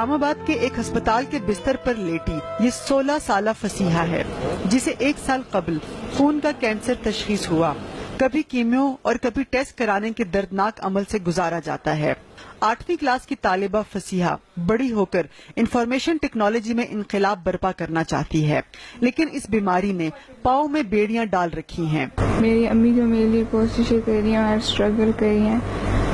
اسلام آباد کے ایک ہسپتال کے بستر پر لیٹی یہ 16 سالہ فسیحہ ہے جسے 1 سال قبل خون کا کینسر تشخیص ہوا۔ کبھی کیمیو اور کبھی ٹیسٹ کرانے کے دردناک عمل سے گزارا جاتا ہے۔ 8ویں کلاس کی طالبہ فسیحہ بڑی ہو کر انفارمیشن ٹیکنالوجی میں انقلاب برپا کرنا چاہتی ہے، لیکن اس بیماری نے پاؤں میں بیڑیاں ڈال رکھی ہیں۔ میری امی جو میرے لیے کوششیں کر رہی ہیں اور اسٹرگل کر رہی ہیں،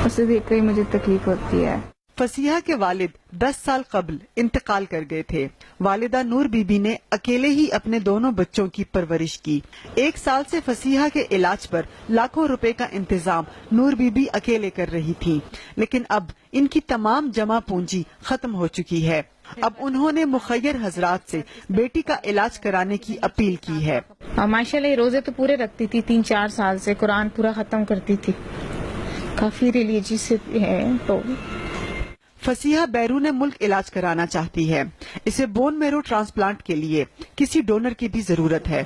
اسے دیکھ کر مجھے تکلیف ہوتی ہے۔ فسیحہ کے والد 10 سال قبل انتقال کر گئے تھے۔ والدہ نور بی بی نے اکیلے ہی اپنے دونوں بچوں کی پرورش کی۔ 1 سال سے فسیحہ کے علاج پر لاکھوں روپے کا انتظام نور بی بی اکیلے کر رہی تھی، لیکن اب ان کی تمام جمع پونجی ختم ہو چکی ہے۔ اب انہوں نے مخیر حضرات سے بیٹی کا علاج کرانے کی اپیل کی ہے۔ ماشاءاللہ یہ روزے تو پورے رکھتی تھی، 3-4 سال سے قرآن پورا ختم کرتی تھی، کافی ریلیجیس ہے۔ تو فسیحہ بیرون ملک علاج کرانا چاہتی ہے۔ اسے بون میرو ٹرانسپلانٹ کے لیے کسی ڈونر کی بھی ضرورت ہے۔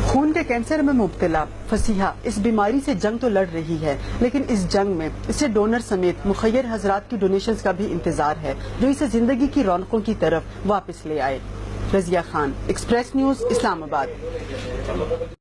خون کے کینسر میں مبتلا فسیحہ اس بیماری سے جنگ تو لڑ رہی ہے، لیکن اس جنگ میں اسے ڈونر سمیت مخیر حضرات کی ڈونیشنز کا بھی انتظار ہے جو اسے زندگی کی رونقوں کی طرف واپس لے آئے۔ رضیہ خان، ایکسپریس نیوز، اسلام آباد۔